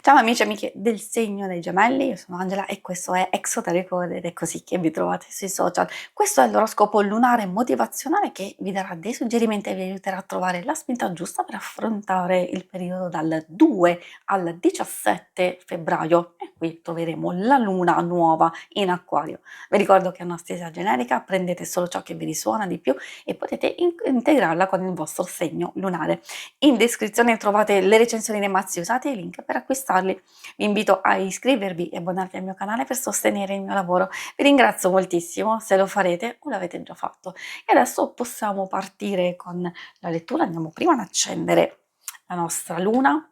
Ciao amici e amiche del segno dei gemelli, io sono Angela e questo è Exoterico ed è così che vi trovate sui social. Questo è l'oroscopo lunare motivazionale che vi darà dei suggerimenti e vi aiuterà a trovare la spinta giusta per affrontare il periodo dal 2 al 17 febbraio e qui troveremo la luna nuova in acquario. Vi ricordo che è una stesa generica, prendete solo ciò che vi risuona di più e potete integrarla con il vostro segno lunare. In descrizione trovate le recensioni dei mazzi usati e i link per acquistarli. Vi invito a iscrivervi e abbonarvi al mio canale per sostenere il mio lavoro. Vi ringrazio moltissimo se lo farete o l'avete già fatto. E adesso possiamo partire con la lettura. Andiamo prima ad accendere la nostra luna.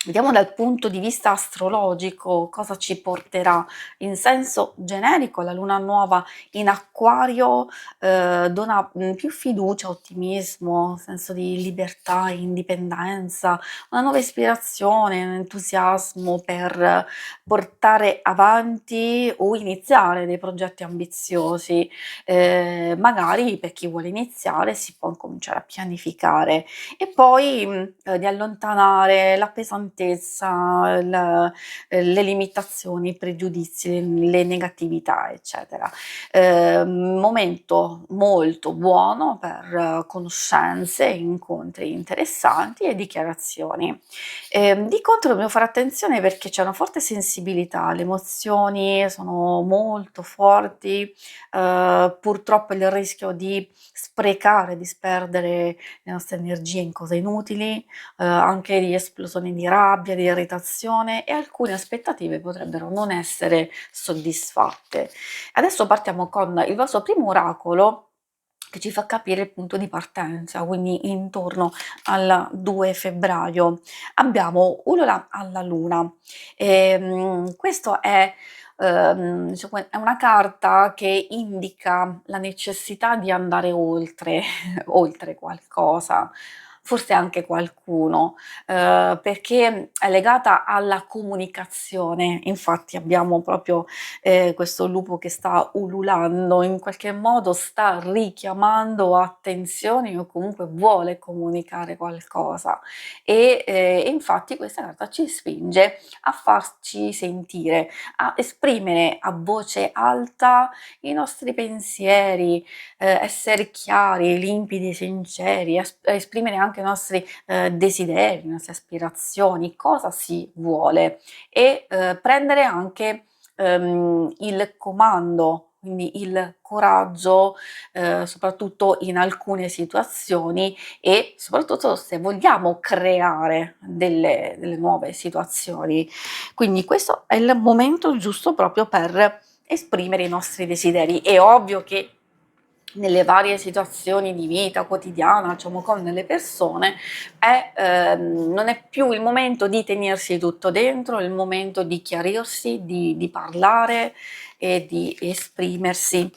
Vediamo dal punto di vista astrologico cosa ci porterà. In senso generico, la luna nuova in acquario dona più fiducia, ottimismo, senso di libertà, indipendenza, una nuova ispirazione, un entusiasmo per portare avanti o iniziare dei progetti ambiziosi. Magari per chi vuole iniziare si può cominciare a pianificare e poi di allontanare la pesantezza, le limitazioni, i pregiudizi, le negatività, eccetera. Momento molto buono per conoscenze, incontri interessanti e dichiarazioni. Di contro dobbiamo fare attenzione perché c'è una forte sensibilità, le emozioni sono molto forti, purtroppo il rischio di sprecare, di sperdere le nostre energie in cose inutili, anche di esplosioni di rabbia, di irritazione e alcune aspettative potrebbero non essere soddisfatte. Adesso partiamo con il vostro primo oracolo che ci fa capire il punto di partenza, quindi intorno al 2 febbraio. Abbiamo Ulula alla luna. Questo diciamo, è una carta che indica la necessità di andare oltre, oltre qualcosa, forse anche qualcuno, perché è legata alla comunicazione. Infatti abbiamo proprio questo lupo che sta ululando, in qualche modo sta richiamando attenzioni o comunque vuole comunicare qualcosa e infatti questa carta ci spinge a farci sentire, a esprimere a voce alta i nostri pensieri, essere chiari, limpidi, sinceri, esprimere anche i nostri desideri, le nostre aspirazioni, cosa si vuole e prendere anche il comando, quindi il coraggio, soprattutto in alcune situazioni e soprattutto se vogliamo creare delle nuove situazioni. Quindi questo è il momento giusto proprio per esprimere i nostri desideri. È ovvio che nelle varie situazioni di vita quotidiana, diciamo, con le persone, non è più il momento di tenersi tutto dentro, è il momento di chiarirsi, di parlare e di esprimersi.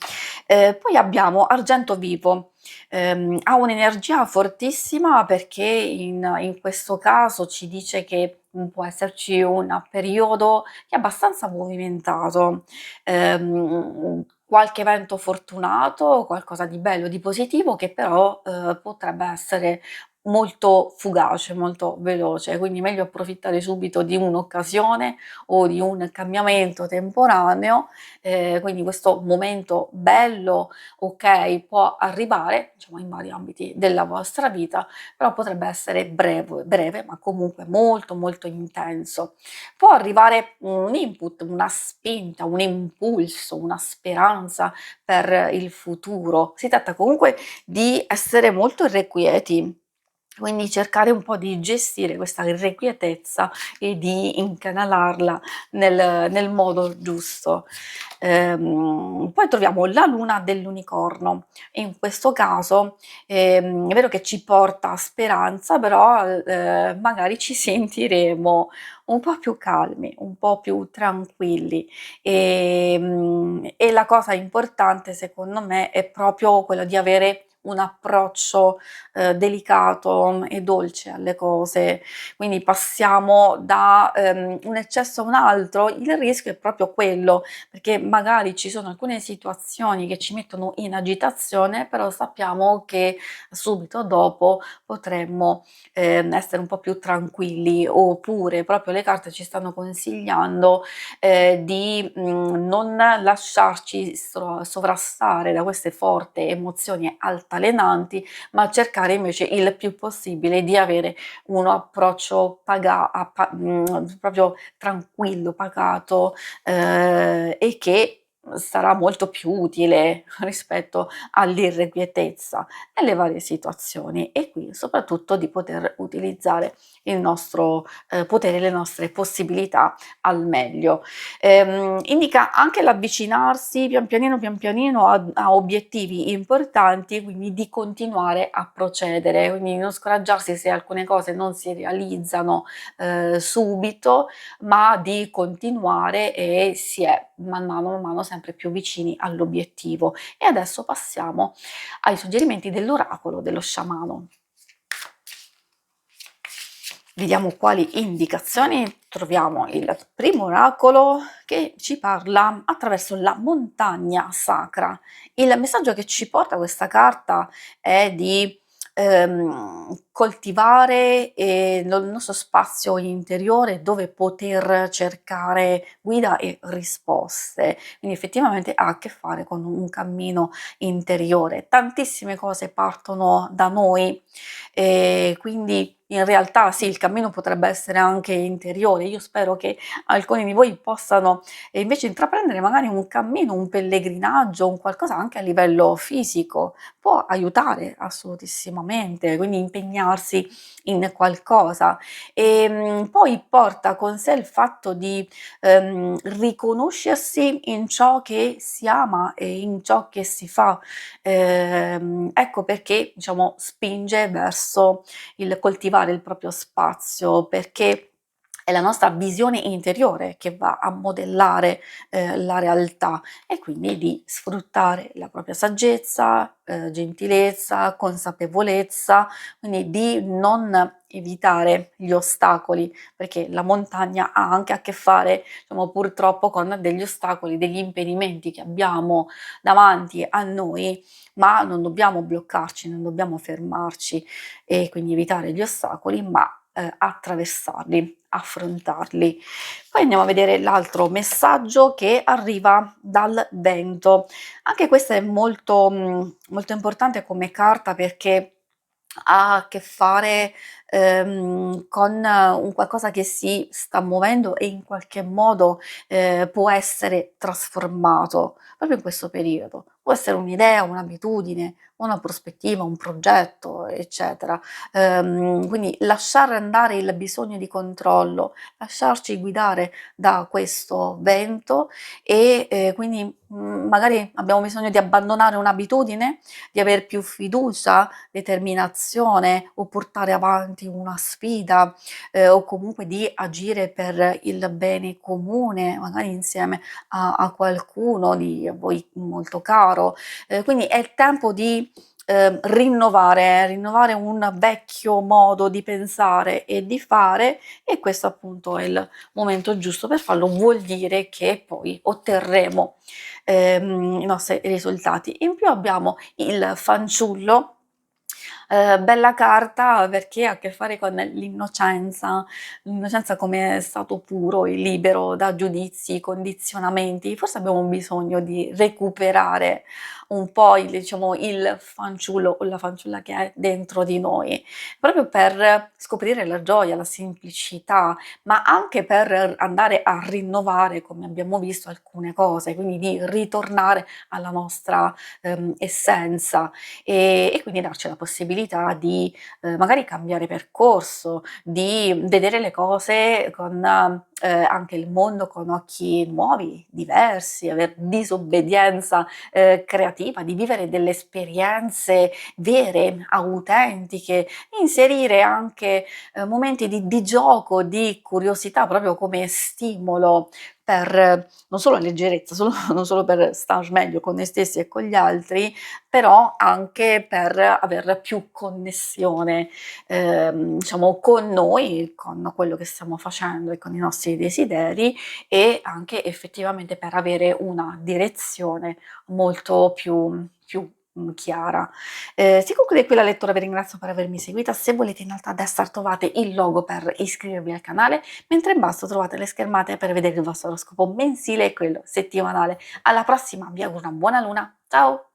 Poi abbiamo Argento Vivo. Ha un'energia fortissima perché in questo caso ci dice che può esserci un periodo che è abbastanza movimentato, qualche evento fortunato, qualcosa di bello, di positivo che però potrebbe essere molto fugace, molto veloce, quindi meglio approfittare subito di un'occasione o di un cambiamento temporaneo, quindi questo momento bello, ok, può arrivare, diciamo, in vari ambiti della vostra vita, però potrebbe essere breve, ma comunque molto molto intenso. Può arrivare un input, una spinta, un impulso, una speranza per il futuro. Si tratta comunque di essere molto irrequieti. Quindi cercare un po' di gestire questa irrequietezza e di incanalarla nel modo giusto. Poi troviamo la luna dell'unicorno. In questo caso è vero che ci porta a speranza, però magari ci sentiremo un po' più calmi, un po' più tranquilli e la cosa importante secondo me è proprio quello di avere un approccio, delicato e dolce alle cose, quindi passiamo da, un eccesso a un altro, il rischio è proprio quello, perché magari ci sono alcune situazioni che ci mettono in agitazione, però sappiamo che subito dopo potremmo, essere un po' più tranquilli, oppure proprio le carte ci stanno consigliando, di, non lasciarci sovrastare da queste forti emozioni altalenanti, ma cercare invece il più possibile di avere un approccio proprio tranquillo, pacato, e che sarà molto più utile rispetto all'irrequietezza nelle varie situazioni e qui soprattutto di poter utilizzare il nostro potere, le nostre possibilità al meglio. Indica anche l'avvicinarsi pian pianino a obiettivi importanti, quindi di continuare a procedere, quindi non scoraggiarsi se alcune cose non si realizzano subito, ma di continuare e si è man mano sempre più vicini all'obiettivo. E adesso passiamo ai suggerimenti dell'oracolo dello sciamano. Vediamo quali indicazioni troviamo. Il primo oracolo che ci parla attraverso la montagna sacra. Il messaggio che ci porta questa carta è di coltivare il nostro spazio interiore dove poter cercare guida e risposte. Quindi effettivamente ha a che fare con un cammino interiore. Tantissime cose partono da noi e quindi in realtà sì, il cammino potrebbe essere anche interiore. Io spero che alcuni di voi possano invece intraprendere magari un cammino, un pellegrinaggio, un qualcosa anche a livello fisico. Può aiutare assolutissimamente, quindi impegnarsi in qualcosa. Poi porta con sé il fatto di riconoscersi in ciò che si ama e in ciò che si fa. Ecco perché diciamo spinge verso il coltivare il proprio spazio, perché è la nostra visione interiore che va a modellare la realtà e quindi di sfruttare la propria saggezza, gentilezza, consapevolezza, quindi di non evitare gli ostacoli, perché la montagna ha anche a che fare, diciamo, purtroppo con degli ostacoli, degli impedimenti che abbiamo davanti a noi, ma non dobbiamo bloccarci, non dobbiamo fermarci e quindi evitare gli ostacoli, ma attraversarli, affrontarli. Poi andiamo a vedere l'altro messaggio che arriva dal vento. Anche questa è molto, molto importante come carta perché ha a che fare, con un qualcosa che si sta muovendo e in qualche modo, può essere trasformato proprio in questo periodo. Può essere un'idea, un'abitudine, una prospettiva, un progetto, eccetera. Quindi lasciare andare il bisogno di controllo, lasciarci guidare da questo vento e, quindi, magari abbiamo bisogno di abbandonare un'abitudine, di aver più fiducia, determinazione o portare avanti una sfida, o comunque di agire per il bene comune, magari insieme a qualcuno di a voi molto caro. Quindi è il tempo di, rinnovare un vecchio modo di pensare e di fare e questo appunto è il momento giusto per farlo, vuol dire che poi otterremo, i nostri risultati. In più abbiamo il fanciullo, bella carta perché ha a che fare con l'innocenza come stato puro e libero da giudizi, condizionamenti. Forse abbiamo bisogno di recuperare un po' il diciamo, il fanciullo o la fanciulla che è dentro di noi, proprio per scoprire la gioia, la semplicità, ma anche per andare a rinnovare, come abbiamo visto, alcune cose, quindi di ritornare alla nostra, essenza e quindi darci la possibilità di, magari cambiare percorso, di vedere le cose con anche il mondo con occhi nuovi, diversi, aver disobbedienza, creativa, di vivere delle esperienze vere, autentiche, inserire anche, momenti di gioco, di curiosità proprio come stimolo per non solo leggerezza, solo non solo per star meglio con noi stessi e con gli altri, però anche per aver più connessione, diciamo con noi, con quello che stiamo facendo e con i nostri desideri e anche effettivamente per avere una direzione molto più chiara. Si conclude qui la lettura, vi ringrazio per avermi seguita. Se volete in alto a destra trovate il logo per iscrivervi al canale, mentre in basso trovate le schermate per vedere il vostro oroscopo mensile e quello settimanale. Alla prossima, vi auguro una buona luna, ciao!